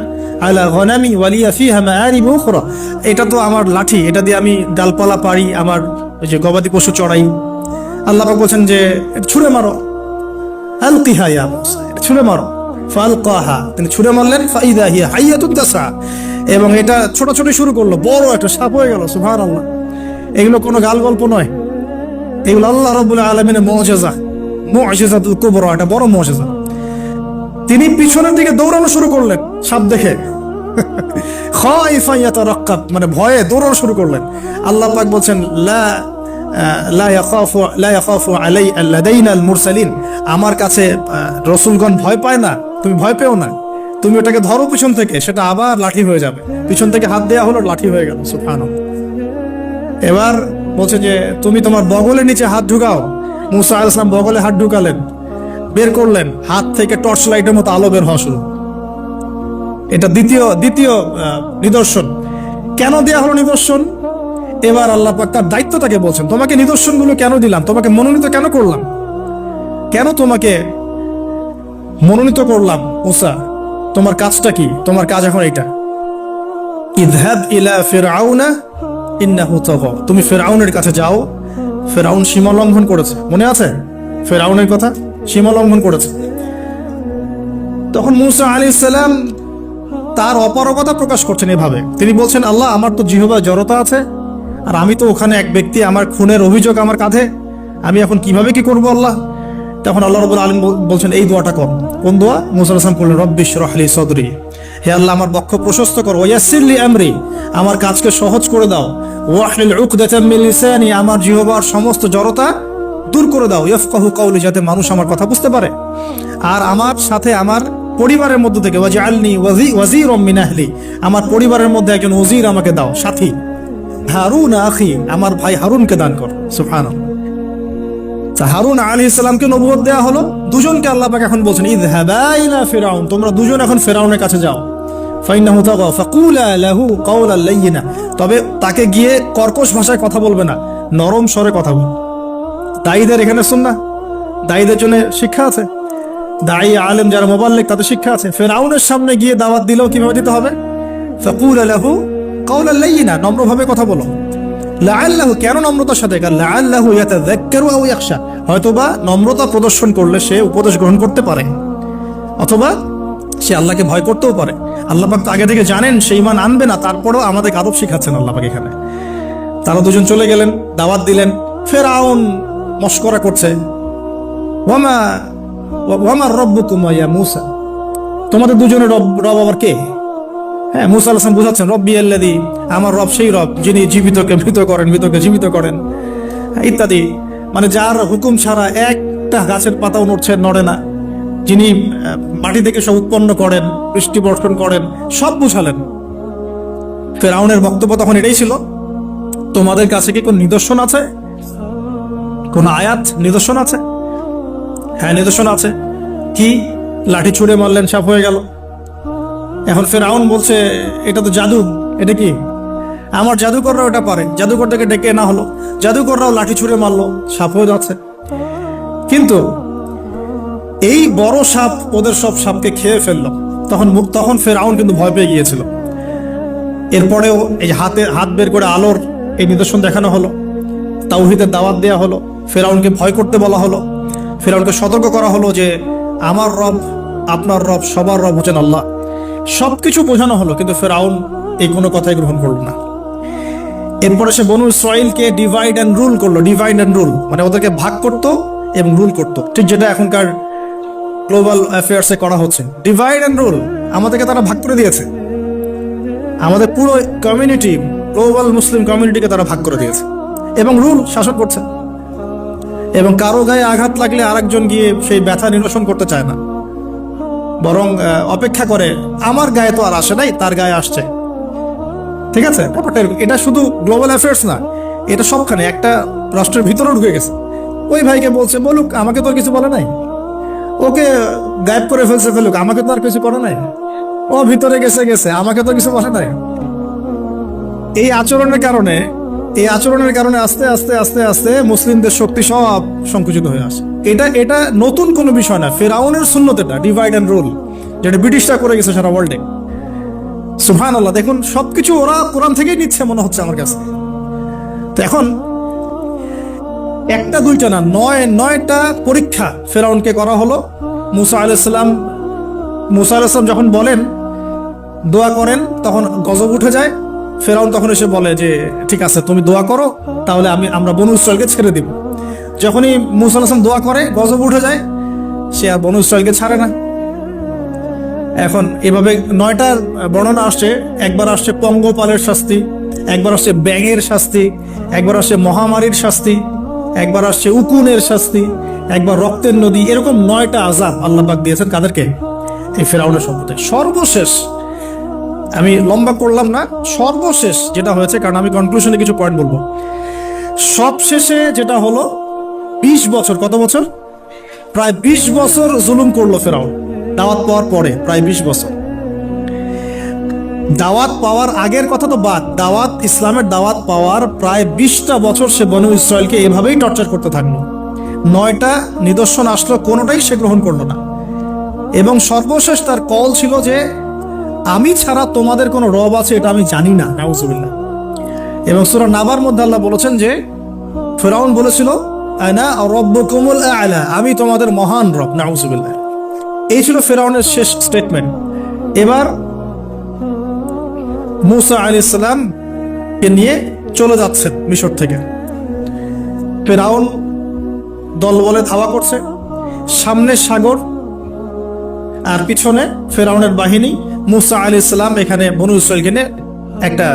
আলা গনামি ওয়া লিয়া ফিহা মাআরিব উখরা, এটা তো আমার লাঠি, এটা দিয়ে আমি ডালপালা পারি, আমার ওই যে গবাদি পশু চড়াই। আল্লাহ পাক বলছেন যে ছুঁড়ে মারো, আলকিহা ইয়া মুসা, ছুঁড়ে মারো। ফালকাহা, তিনি ছুঁড়ে মারলেন, ফাইদা হিয়া হাইয়াতুন তাসা, এবং এটা ছোটাছুটি শুরু করলো, বড় একটা সাপ হয়ে গেল। সুবহানাল্লাহ। এগুলো কোনো গাল গল্প নয়, এগুলো আল্লাহ রাব্বুল আলামিনের মুআজিজাতুল কুবরা, এটা বড় মুআজিজা। তিনি পিছনের দিকে দৌড়ানো শুরু করলেন সাপ দেখে, খাইফা ইয়াতারাক্কাব, মানে ভয়ে দৌড়ানো শুরু করলেন। আল্লাহ পাক বলছেন, লা ইয়াখাফু লাদাইনাল মুরসালিন, আমার কাছে রাসূলগণ ভয় পায় না, তুমি ভয় পেও না, তুমি ওটাকে ধরো পিছন থেকে, সেটা আবার লাঠি হয়ে যাবে। পিছন থেকে হাত দেয়া হলো, লাঠি হয়ে গেল। সুবহানাল্লাহ। এবার বলছে যে তুমি তোমার বগলের নিচে হাত ঢুকাও। মুসা আলাইহিস সালাম বগলে হাত ঢুকালেন, বের করলেন, হাত থেকে টর্চ লাইটের মতো আলো বের হওয়া শুরু। এটা দ্বিতীয় নিদর্শন। কেন দেয়া হলো নিদর্শন? এবার আল্লাহ পাক তার দায়িত্বটাকে বলছেন, তোমাকে নিদর্শনগুলো কেন দিলাম, তোমাকে মনোনীত কেন করলাম, কেন তোমাকে মনোনীত করলাম মুসা, তোমার কাজটা কি? তোমার কাজ এখন এটা, ইযহাব ইলা ফিরআউনা ইন্নাহু তাগা, তুমি ফিরআউনের কাছে যাও, ফিরআউন সীমা লঙ্ঘন করেছে। মনে আছে ফিরআউনের কথা? সীমা লঙ্ঘন করেছে। তখন মুসা আলাইহিস সালাম তার অপারগতা প্রকাশ করছেন এভাবে। তিনি বলছেন, আল্লাহ, আমার তো জিহ্বার জড়তা আছে, আর আমি তো ওখানে এক ব্যক্তি, আমার খুনের অভিযোগ আমার কাঁধে, আমি এখন কিভাবে কি করবো আল্লাহ? তখন আল্লাহ রাব্বুল আলামিন বলছেন, এই দোয়াটা কর। কোন দোয়া? মুসা আলাইহিস সালাম বললেন, রব্বি ইশরাহ লি সাদরি, হে আল্লাহ, আমার বক্ষ প্রশস্ত করো, ওয়াসসির লি আমরি, আমার কাজকে সহজ করে দাও, ওয়াহলিল উকদাতাম মিন লিসানি, আমার জিহ্বার সমস্ত জড়তা দূর করে দাও, ইয়াফকাহু কওলি, যাতে মানুষ আমার কথা বুঝতে পারে। আর আমার সাথে আমার পরিবারের মধ্য থেকে ওয়াজআলনি ওয়াজিরাম মিন আহলি, আমার পরিবারের মধ্যে একজন ওজির আমাকে দাও, সাথী। হারুন আখি, আমার ভাই হারুনকে দান কর। সুবহানাল্লাহ। হারুন আলাইহিস সালামকে নবুয়ত দেয়া হলো। দুজনকে আল্লাহ পাক এখন বলছেন, ইযহাবা ইলা ফিরআউন, তোমরা দুজন এখন ফিরআউনের কাছে যাও, ফাইন্নাহু তাগা ফাকুলা লাহু কাওলাল লাইয়িনা, তবে তাকে গিয়ে কর্কশ ভাষায় কথা বলবে না, নরম স্বরে কথা বলবে। দায়ীদের এখানে সুন্নাহ, দায়ীদের জন্য শিক্ষা আছে, দায়ী আলেম যারা মুবাল্লিগ তাদের শিক্ষা আছে। ফিরআউনের সামনে গিয়ে দাওয়াত দিলেও কিভাবে দিতে হবে? ফাকুলা লাহু কাওলাল লাইয়িনা, নম্রভাবে কথা বলো। লাআল্লাহু, কেন নম্রতার সাথে? লাআল্লাহু ইয়াতাযাক্কারু আও ইয়াখশা, হয়তোবা নম্রতা প্রদর্শন করলে সে উপদেশ গ্রহণ করতে পারে, অথবা সে আল্লাহকে ভয় করতেও পারে। আল্লাহ পাক তো আগে থেকে জানেন সে ঈমান আনবে না, তারপরেও আমাদের আদব শিখাচ্ছেন আল্লাহ পাক এখানে। তারা দুজন চলে গেলেন, দাওয়াত দিলেন। ফিরআউন মশকরা করছে, ওয়ামা রব্বুকুম ইয়া মূসা, তোমাদের দুজনের রব আবার কে? হ্যাঁ, মূসা আলাইহিস সালাম বুঝাচ্ছেন, রব্বি আল্লাযী, আমার রব সেই রব যিনি জীবিতকে মৃত করেন, মৃতকে জীবিত করেন, ইত্যাদি। মানে যার হুকুম ছাড়া একটা গাছের পাতাও নড়ে না, যিনি মাটি থেকে সব উৎপন্ন করেন, বৃষ্টি বর্ষণ করেন, সব বুঝালেন। ফিরআউনের বক্তব্য তখন এটাই ছিল, তোমাদের কাছে কি কোন নিদর্শন আছে, কোন আয়াত নিদর্শন আছে? হ্যাঁ, নিদর্শন আছে। কি? লাঠি ছুঁড়ে মারলেন, সাপ হয়ে গেল। এখন ফিরআউন বলছে এটা তো জাদু, এটা কি? আমার জাদুকররাও এটা পারে। জাদুকরটাকে ডেকে না হলো, জাদুকররাও লাঠি ছুঁড়ে মারলো, সাপ হয়ে যাচ্ছে। কিন্তু এই বড় সাপ ওদের সব সাপকে খেয়ে ফেললো। তখন ফিরআউন কিন্তু ভয় পেয়ে গিয়েছিল। এরপরেও এই হাত বের করে আলোর এই নিদর্শন দেখানো হলো, তাওহীদের দাওয়াত দেওয়া হলো, ফিরআউনকে ভয় করতে বলা হলো, ফিরআউনকে সতর্ক করা হলো যে আমার রব, আপনার রব, সবার রব হচ্ছেন আল্লাহ। সবকিছু বোঝানো হলো, কিন্তু ফিরআউন এই কোনো কথাই গ্রহণ করলো না। এরপরে সে বনু ইসরাইলকে ডিভাইড অ্যান্ড রুল করলো। ডিভাইড অ্যান্ড রুল মানে ওদেরকে ভাগ করতো এবং রুল করতো, ঠিক যেটা এখনকার গ্লোবাল অ্যাফেয়ার্সে করা হচ্ছে। ডিভাইড অ্যান্ড রুল, আমাদেরকে তারা ভাগ করে দিয়েছে। আমাদের পুরো কমিউনিটি, গ্লোবাল মুসলিম কমিউনিটিকে তারা ভাগ করে দিয়েছে এবং রুল শাসন করছে। এবং কারো গায়ে আঘাত লাগলে আরেকজন গিয়ে সেই ব্যথা নিরসন করতে চায় না, বরং অপেক্ষা করে, আমার গায়ে তো আর আসে নাই, তার গায়ে আসছে। ঠিক আছে, এটা শুধু গ্লোবাল অ্যাফেয়ার্স না, এটা সবখানে, একটা রাষ্ট্রের ভিতরেও ঢুকে গেছে। ওই ভাইকে বলছে বলুক, আমাকে তো আর কিছু বলে নাই, ওকে গায়েব করে ফেলুক, আমাকে তো আর কিছু করে নাই, ও ভিতরে গেছে, আমাকে তো কিছু বলে নাই। এই আচরণের কারণে আস্তে আস্তে আস্তে আস্তে মুসলিমদের শক্তি সব সংকুচিত হয়ে আসে। এটা নতুন কোনো বিষয় না, ফিরআউনের সুন্নত এটা, ডিভাইড অ্যান্ড রুল, যেটা ব্রিটিশরা করে গেছে সারা ওয়ার্ল্ডে। সুবহানাল্লাহ, দেখুন সবকিছু ওরা কোরআন থেকেই নিচ্ছে মনে হচ্ছে আমার কাছে। তো এখন একটা দুইটা না, নয়টা পরীক্ষা ফিরআউনকে করা হলো। মুসা আলাইহিস সালাম যখন বলেন, দোয়া করেন, তখন গজব উঠে যায়। ফিরআউন তখন এসে বলে যে ঠিক আছে, তুমি দোয়া করো, তাহলে আমরা বনু ইসরাইলকে ছেড়ে দিব। যখনই মুসা আলাইহিস সালাম দোয়া করে, গজব উঠে যায়, সে আর বনু ইসরাইলকে ছাড়ে না। এখন এভাবে 9টা বর্ণনা আসছে। একবার আসছে পঙ্গপালের শাস্তি, একবার আসছে ব্যাঙের শাস্তি, একবার আসছে মহামারীর শাস্তি, একবার আসছে উকুনের শাস্তি, একবার রক্তের নদী। এরকম 9টা আযাব আল্লাহ পাক দিয়েছেন কাদেরকে? এই ফিরআউনের সম্পদে। সর্বশেষ, আমি লম্বা করলাম না, সর্বশেষ যেটা হয়েছে, কারণ আমি কনক্লুশনে কিছু পয়েন্ট বলবো। সবশেষে যেটা হলো, 20 বছর, কত বছর? প্রায় 20 বছর জুলুম করলো ফিরআউন দাওয়াত পাওয়ার পরে। প্রায় 20 বছর। দাওয়াত পাওয়ার আগের কথা তো বাদ, ইসলামের দাওয়াত পাওয়ার প্রায় 20টা বছর সে বনু ইসরাইলকে এভাবেই টর্চার করতে থাকলো। 9টা নিদর্শন আসলো, কোনোটাই সে গ্রহণ করলো না। এবং সর্বশেষ তার কল ছিল যে আমি ছাড়া তোমাদের কোনো রব আছে এটা আমি জানি না, নাউজুবিল্লাহ। এবং সূরা নাবার মধ্যে আল্লাহ বলেছেন যে ফিরআউন বলেছিল আনা রাব্বুকুমুল আ'লা, আমি তোমাদের মহান রব, নাউজুবিল্লাহ। এই ছিল ফিরআউনের শেষ স্টেটমেন্ট। এবার মুসা আলাইহিস সালাম কে নিয়ে চলে যাচ্ছেন মিশর থেকে। ফিরআউন দলবলে ধাওয়া করছে, সামনে সাগর আর পিছনে ফিরআউনের বাহিনী। মুসা আলাইহিস সালাম এখানে বনু ইসরাইলকে নিয়ে একটা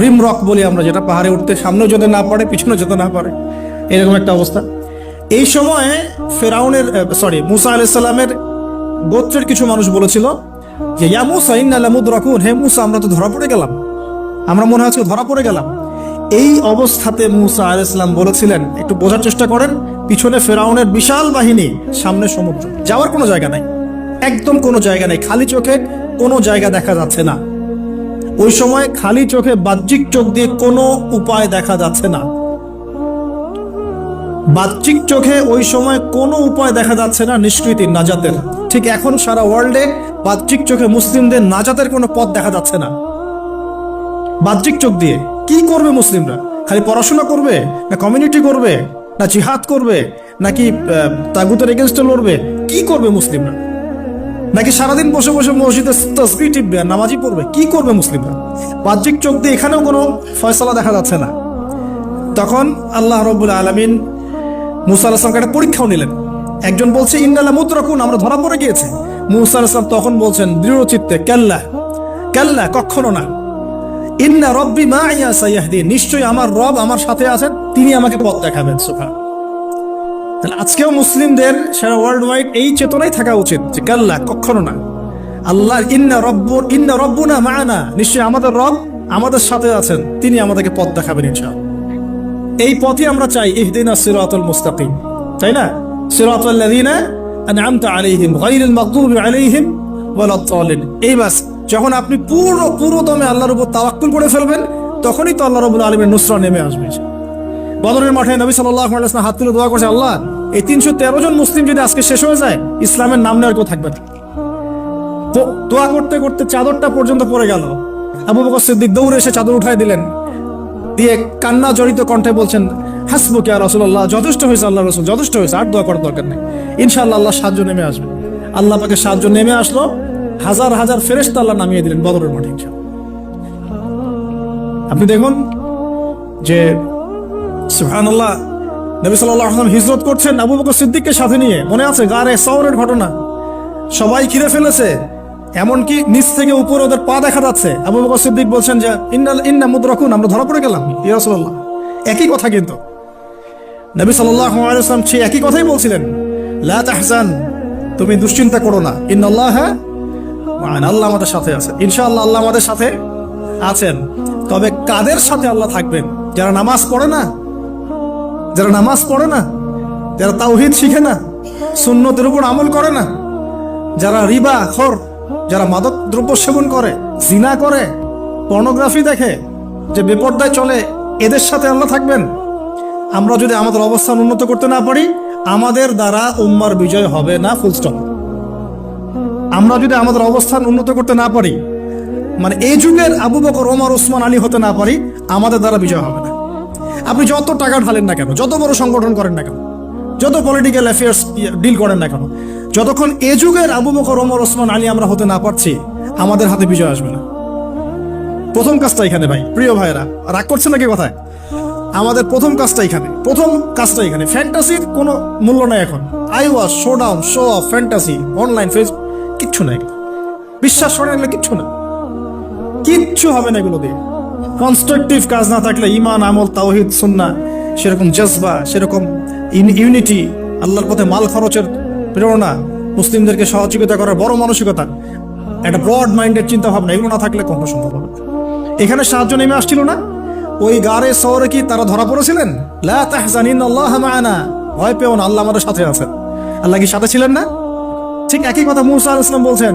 রিম রক বলি আমরা, যেটা পাহাড়ে উঠতে সামনেও যেতে না পারে, পিছনেও যেতে না পারে, এরকম একটা অবস্থা। এই সময়ে মুসা আলাইহিস সালামের গোত্রের কিছু মানুষ বলেছিল যে ইয়া মুসা ইন্না লামুদরাকুন, হে মুসা আমরা তো ধরা পড়ে গেলাম, আমরা মনে হচ্ছে ধরা পড়ে গেলাম। এই অবস্থাতে মুসা আলাইহিস সালাম বলেছিলেন, একটু বোঝার চেষ্টা করেন, পিছনে ফিরআউনের বিশাল বাহিনী, সামনে সমুদ্র, যাওয়ার কোনো জায়গা নাই, একদম কোনো জায়গা নেই, খালি চোখে কোনো জায়গা দেখা যাচ্ছে না। ওই সময় খালি চোখে, বাহ্যিক চোখ দিয়ে কোনো উপায় দেখা যাচ্ছে না। বাহ্যিক চোখে ওই সময় কোনো উপায় দেখা যাচ্ছে না নিষ্কৃতির, নাজাতের। ঠিক এখন সারা ওয়ার্ল্ডে বাহ্যিক চোখে মুসলিমদের নাজাতের কোনো পথ দেখা যাচ্ছে না। বাহ্যিক চোখ দিয়ে কি করবে মুসলিমরা? খালি পড়াশোনা করবে, না কমিউনিটি করবে, না জিহাদ করবে, নাকি তাগুতের এগেনস্টে লড়বে? কি করবে মুসলিমরা? নাকি সারাদিন বসে বসে মসজিদে তাসবিহ টিপবে আর নামাজি পড়বে? কি করবে মুসলিমরা? বাহ্যিক চোখ দিয়ে এখানেও কোনো ফয়সালা দেখা যাচ্ছে না। তখন আল্লাহ রাব্বুল আলামিন মুসা আলাইহিস সালামকে একটা পরীক্ষাও নিলেন। একজন বলছে ইন্নালা মুদরাকুন, আমরা ধরা পড়ে গিয়েছে। মুসা আলাইহিস সালাম তখন বলছেন দৃঢ় চিত্তে, কাল্লা কাল্লা, কখনো না, ইন্না রব্বি মাইয়া সাইয়াহদিন, নিশ্চয়ই আমার রব আমার সাথে আছেন, তিনি আমাকে পথ দেখাবেন। সুবহানাল্লাহ। তাহলে আজকেও মুসলিমদের সারা ওয়ার্ল্ড ওয়াইড এই চেতনাই থাকা উচিত যে কাল্লা, কখনো না, আল্লাহ ইন্না রব্বুনা মা'ানা, নিশ্চয়ই আমাদের রব আমাদের সাথে আছেন, তিনি আমাদেরকে পথ দেখাবেন ইনশাআল্লাহ। এই পথই আমরা চাই, ইহদিনাস সিরাতাল মুস্তাকিম, তাই না? সিরাতাল লাযিনা আন'আমতা আলাইহিম গায়রিল মাগদুবি আলাইহিম ওয়ালাদ দাল্লিন। এই বাস, যখন আপনি পুরোদমে আল্লাহর উপর তাওয়াক্কুল করে ফেলবেন, তখনই তো আল্লাহ রাব্বুল আলামিনের নুসরা নেমে আসবে। বদরের মাঠে নবী সাল্লাল্লাহু আলাইহি ওয়াসাল্লাম হাত তুলে দোয়া করেছে, আল্লাহ এই 313 জন মুসলিম যদি আজকে শেষ হয়ে যায়, ইসলামের নাম নেওয়ার কেউ থাকবে না। তো দোয়া করতে করতে চাদরটা পর্যন্ত পড়ে গেল। আবু বকর সিদ্দিক দৌড়ে এসে চাদর উঠায় দিলেন, দিয়ে কান্না জড়িত কণ্ঠে বলছেন, হাসবুকা ইয়া রাসূলুল্লাহ, যথেষ্ট হয়েছে আল্লাহ রাসূল, যথেষ্ট হয়েছে, আর দোয়া করার দরকার নেই, ইনশাআল্লাহ আল্লাহ সাহায্য নেমে আসবে। আল্লাহ পাকের সাহায্য নেমে আসলো, হাজার হাজার ফেরেশতা আল্লাহ নামিয়ে দিলেন বদরের মাঠে। আপনি দেখুন যে সুবহানাল্লাহ, নবী সাল্লাল্লাহু আলাইহি ওয়াসাল্লাম হিজরত করছেন আবু বকর সিদ্দিককে সাথে নিয়ে, মনে আছে গারে সওরের ঘটনা, সবাই ঘিরে ফেলেছে, এমনকি নিচ থেকে উপরে ওদের পা দেখা যাচ্ছে। আবু বকর সিদ্দিক বলছেন যে ইন্না মুদরাকুন, আমরা ধরা পড়ে গেলাম ইয়া রাসূলুল্লাহ। একই কথা কিন্তু নবী সাল্লাল্লাহু আলাইহি ওয়াসাল্লাম সেই একই কথাই বলছিলেন, লা তাহজান, তুমি দুশ্চিন্তা করো না, ইন্নাল্লাহা মা'ানা, আল্লাহ আমাদের সাথে আছেন, ইনশাআল্লাহ আল্লাহ আমাদের সাথে আছেন। তবে কাদের সাথে আল্লাহ থাকবেন? যারা নামাজ পড়ে না, যারা নামাজ পড়ে না, যারা তাওহীদ শিখে না, সুন্নতের উপর আমল করে না, যারা রিবা খোর, যারা মাদক দ্রব্য সেবন করে, জিনা করে, পর্নোগ্রাফি দেখে, যে বেপরদায় চলে, এদের সাথে আল্লাহ থাকবেন। আমরা যদি আমাদের অবস্থান উন্নত করতে না পারি, আমাদের দ্বারা উম্মার বিজয় হবে না, ফুল স্টপ। আমরা যদি আমাদের অবস্থান উন্নত করতে না পারি, মানে এই যুগের আবু বকর, ওমর, ওসমান, আলী হতে না পারি, আমাদের দ্বারা বিজয় হবে না। আপনি যত টাকা ঢালেন না কেন, যত বড় সংগঠন করেন না কেন, যত পলিটিক্যাল অ্যাফেয়ার্স ডিল করেন না কেন, যতক্ষণ এ যুগের আবু বকর, ওমর, ওসমান, আলী আমরা হতে না পারছি, আমাদের হাতে বিজয় আসবে না। প্রথম কাজটা এখানে ভাই, প্রিয় ভাইয়েরা, রাগ করছে নাকি কথায়? আমাদের প্রথম কাজটা এখানে। ফ্যান্টাসির কোনো মূল্য নাই এখন। Eyewash, show down, show off, fantasy, online, Facebook, কিচ্ছু নাই। বিশ্বাস করে রাখলে কিচ্ছু হবে না এগুলো দিয়ে। কনস্ট্রাকটিভ কাজ না থাকলে, ইমান, আমল, তাওহীদ, সুন্নাহ, সেরকম জজবা, সেরকম ইউনিটি, আল্লাহর পথে মাল খরচের প্রেরণা, মুসলিমদেরকে সহযোগিতা করার বড় মানসিকতা, একটা ব্রড মাইন্ডেড চিন্তা ভাবনা, এগুলো না থাকলে কখনো সম্ভব হবে। এখানে সাহায্য নেমে আসছিল না? ওই গারে সওরে কি তারা ধরা পড়েছিলেন? লা তাহজান ইন্নাল্লাহা মা'ানা, ভয় পেও না, আল্লাহ আমাদের সাথে আছেন। আল্লাহ কি সাথে ছিলেন না? ঠিক একই কথা মুসা আলাইহিস সালাম বলছেন,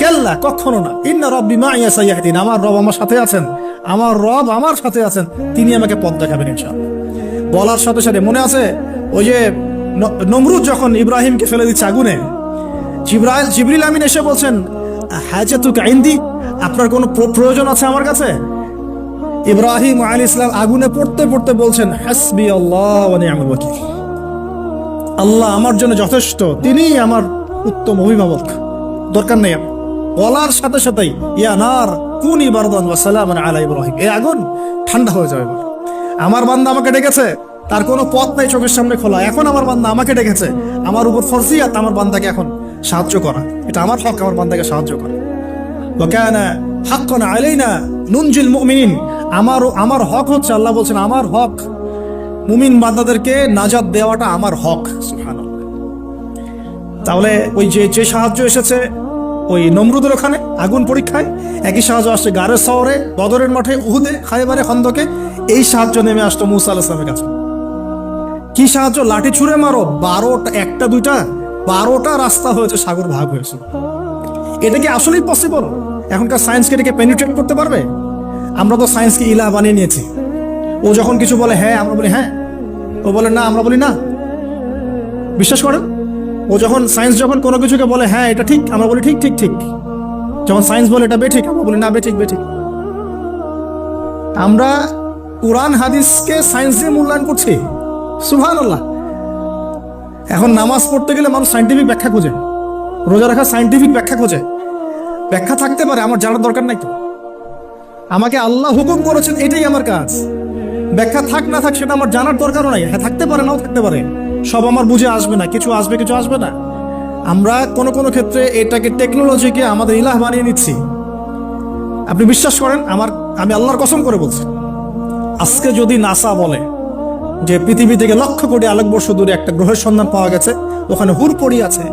কাল্লা, কখনো না, ইন্না রব্বি মা'িয়া সাইয়াহদিন, আমার রব আমার সাথে আছেন, আমার রব আমার সাথে আছেন, তিনি আমাকে পথ দেখাবেন ইনশাআল্লাহ। বলার সাথে সাথে মনে আছে ওই যে নমরুদ যখন ইব্রাহিমকে ফেলে দিচ্ছে আগুনে, জিবরিল আমিন এসে বলছেন, হাজাতুকা ইনদি, আপনার কোনো প্রয়োজন আছে আমার কাছে? ইব্রাহিম আলাইহিস সালাম আগুনে পড়তে পড়তে বলছেন, হাসবি আল্লাহ ওয়া নি'মাল ওয়াকিল, আল্লাহ আমার জন্য যথেষ্ট, তিনিই আমার উত্তম অভিভাবক, দরকার নেই। বলার সাথে সাথেই ইয়া নার কুনি বারদান ওয়া সালামান আলা ইব্রাহিম, এই আগুন ঠান্ডা হয়ে যাবে। আমার বান্দা আমাকে ডেকেছে, তার কোনো পথ নাই চোখের সামনে খোলা, এখন আমার বান্দা আমাকে ডেকেছে, আমার উপর ফরজিয়াত আমার বান্দাকে এখন সাহায্য করা, এটা আমার হক, আমার বান্দাকে সাহায্য করা। ওয়া কানা হাক্কান আলাইনা নুনজিল মুমিনিন, আমার হক হচ্ছে, আল্লাহ বলছেন আমার হক মুমিন বান্দাদেরকে নাজাত দেওয়াটা আমার হক। সুবহানাল্লাহ। তাহলে ওই যে সাহায্য এসেছে ওই নমরুদের ওখানে আগুন পরীক্ষায়, একই সাহায্য আসছে গারে সওরে, বদরের মাঠে, উহুদে, খায়বারে, খন্দকে, এই সাহায্য নেমে আসতো মুসা আলাইহিস সালামের কাছে। কি সাহায্য? লাঠি ছুঁড়ে মারো, 12টা, একটা দুইটা 12টা রাস্তা হয়েছে, সাগর ভাগ হয়েছে। এটা কি আসলেই পসিবল? এখনকার সায়েন্সকে এটাকে পেনিট্রেট করতে পারবে? আমরা তো সায়েন্সকে ইলাহ বানিয়ে নিয়েছি। ও যখন কিছু বলে হ্যাঁ, আমরা বলি হ্যাঁ, ও বলে না, আমরা বলি না। বিশ্বাস করেন? ও যখন সায়েন্স যখন কোনো কিছুকে বলে হ্যাঁ এটা ঠিক, আমরা বলি ঠিক ঠিক ঠিক। যখন সায়েন্স বলে এটা বেঠিক, আমরা বলি না, বেঠিক বেঠিক। আমরা কোরআন হাদিসকে সায়েন্স দিয়ে মূল্যায়ন করছি। সুবহানাল্লাহ। এখন নামাজ পড়তে গেলে মানুষ সায়েন্টিফিক ব্যাখ্যা খোঁজে, রোজা রাখা সায়েন্টিফিক ব্যাখ্যা খোঁজে। ব্যাখ্যা থাকতে পারে, আমার জানার দরকার নাই তো। আমাকে আল্লাহ হুকুম করেছেন, এটাই আমার কাজ। ব্যাখ্যা থাক না থাক সেটা আমার জানার দরকারও নাই। হ্যাঁ, থাকতে পারে, নাও থাকতে পারে, সব আমার বুঝে আসবে না, কিছু আসবে কিছু আসবে না। আমরা কোনো কোনো ক্ষেত্রে এটাকে টেকনোলজিকে আমাদের ইলাহ বানিয়ে নিচ্ছি। আপনি বিশ্বাস করেন, আমি আল্লাহর কসম করে বলছি, আজকে যদি নাসা বলে যে পৃথিবী থেকে লক্ষ কোটি আলোকবর্ষ দূরে একটা গ্রহের সন্ধান পাওয়া গেছে, ওখানে হুরপড়ি আছে,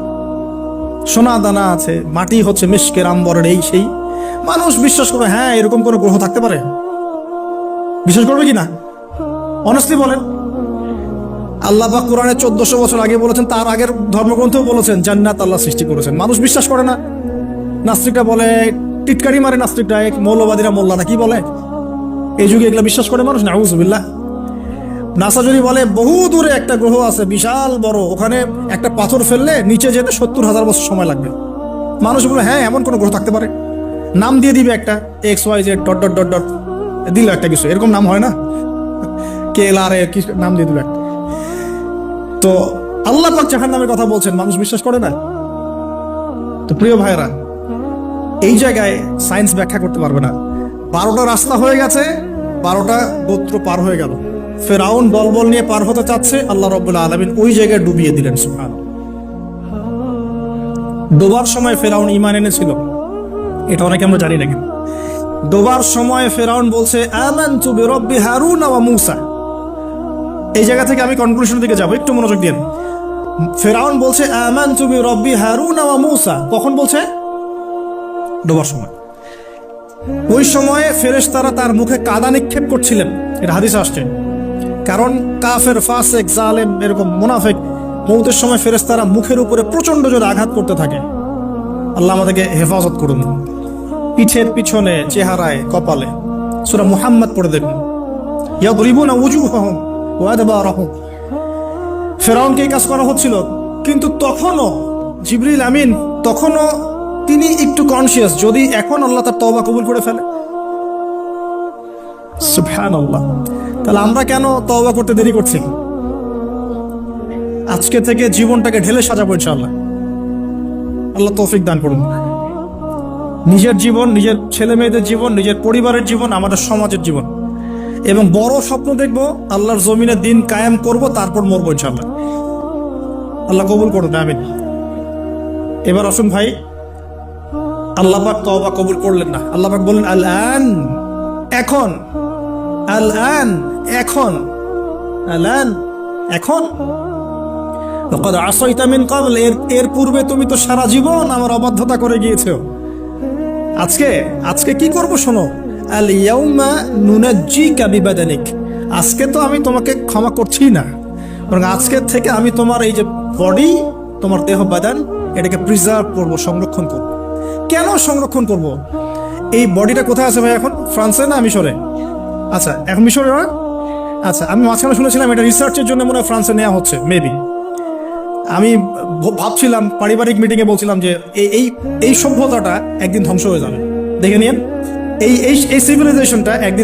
সোনা দানা আছে, মাটি হচ্ছে মিশকের আম্বরের, এই সেই, মানুষ বিশ্বাস করবে হ্যাঁ এরকম কোনো গ্রহ থাকতে পারে? বিশ্বাস করবে কি না? অনেস্টলি বলেন। আল্লাহ পাক কোরআনে 1400 বছর আগে বলেছেন, তার আগের ধর্মগ্রন্থও বলেছেন জান্নাত আল্লাহ সৃষ্টি করেছেন। মানুষ বিশ্বাস করে না। নাস্তিকরা বলে, টিটকারি মারে নাস্তিকরা, মৌলবাদীরা, মোল্লারা কি বলে, এই যুগে এগুলো বিশ্বাস করে মানুষ? নাউযুবিল্লাহ। নাসা যদি বলে বহু দূরে একটা গ্রহ আছে বিশাল বড়, ওখানে একটা পাথর ফেললে নিচে যেতে 70,000 বছর সময় লাগবে, মানুষ বলে হ্যাঁ এমন কোন গ্রহ থাকতে পারে? নাম দিয়ে দিবে একটা XYZ dot dot dot dot, দিল একটা কিছু, এরকম নাম হয় না, KLR কি নাম দিয়ে দিবে একটা। তো আল্লাহ পাক জাহান্নামের কথা বলছেন, মানুষ বিশ্বাস করে না। তো প্রিয় ভাইরা, এই জায়গায় সায়েন্স ব্যাখ্যা করতে পারবে না। 12টা রাস্তা হয়ে গেছে, 12টা গোত্র পার হয়ে গেল। ফেরাউন দলবল নিয়ে পার হতে চাচ্ছে, আল্লাহ রাব্বুল আলামিন ওই জায়গায় ডুবিয়ে দিলেন। সুবহানাল্লাহ। ডোবার সময় ফেরাউন ঈমান এনেছিল, এটা অনেকে আমরা জানি না। কিন্তু ডোবার সময় ফেরাউন বলছে আমানতু বিরব্বি হারুন ওয়া মূসা। এই জায়গা থেকে আমি কনক্লুশনের দিকে যাব, একটু মনোযোগ দিন। ফেরাউন বলছে আমানতু বিরব্বি হারুন ওয়া মূসা, কখন বলছে? ডোবার সময়। ওই সময়ে ফেরেশতারা তার মুখে কাদা নিক্ষেপ করছিলেন, এটা হাদিসে আসছে। কারণ কাফের, ফাসেক, জালেম, এরকম মুনাফিক মৌতের সময় ফেরেশতারা মুখের উপরে প্রচন্ড জোরে আঘাত করতে থাকে। আল্লাহ আমাদেরকে হেফাজত করুন। পিঠের পিছনে, চেহারায়, কপালে। সূরা মুহাম্মদ পড়ে দেখুন, ইয়াদরিবুনা উজুহাহুম ওয়া আদবারহুম। ফেরাউনকে এই কাজ করা হচ্ছিল, কিন্তু তখনও জিবরিল আমিন তখনও তিনি একটু কনসিয়াস, যদি এখন আল্লাহ তার তওবা কবুল করে ফেলে। সুবহানাল্লাহ। তাহলে আমরা কেন তওবা করতে দেরি করছি? আজকে থেকে জীবনটাকে ঢেলে সাজাবো ইনশাআল্লাহ। আল্লাহ তৌফিক দান করুন। নিজের জীবন, নিজের ছেলে মেয়েদের জীবন, নিজের পরিবারের জীবন, আমাদের সমাজের জীবন, এবং বড় স্বপ্ন দেখবো, আল্লাহর জমিনে দিন কায়েম করব, তারপর মরবো ইনশাআল্লাহ। আল্লাহ কবুল করুন, আমিন। এবার আসুন ভাই, আল্লাহ পাক তওবা কবুল করলেন না। আল্লাহ পাক বললেন আল আন, এখন, আল আন, এখন, আল আন, এখন। লাকাদ আসাইতা মিন ক্বাবল, এর পূর্বে তুমি তো সারা জীবন আমার অবাধ্যতা করে গিয়েছো। আজকে কি করব শোনো, আল ইয়াউমা নুনাজ্জিকা বিবাদানিক, আজকে তো আমি তোমাকে ক্ষমা করছি না, বরং আজকের থেকে আমি তোমার এই যে বডি, তোমার দেহ বাদান, এটাকে প্রিজার্ভ করব, সংরক্ষণ করব। কেন সংরক্ষণ করব? এই বডিটা কোথায় আছে ভাই এখন? ফ্রান্সে না মিশরে? আচ্ছা, এখন মিশরে না? আচ্ছা, আমি মাঝখানে শুনেছিলাম এটা রিসার্চের জন্য মনে হয় ফ্রান্সে নেওয়া হচ্ছে, মেবি। আমি ভাবছিলাম, পারিবারিক মিটিংয়ে বলছিলাম যে এই সভ্যতাটা একদিন ধ্বংস হয়ে যাবে, দেখে নিন, এই সিভিলাইজেশনটা একদিন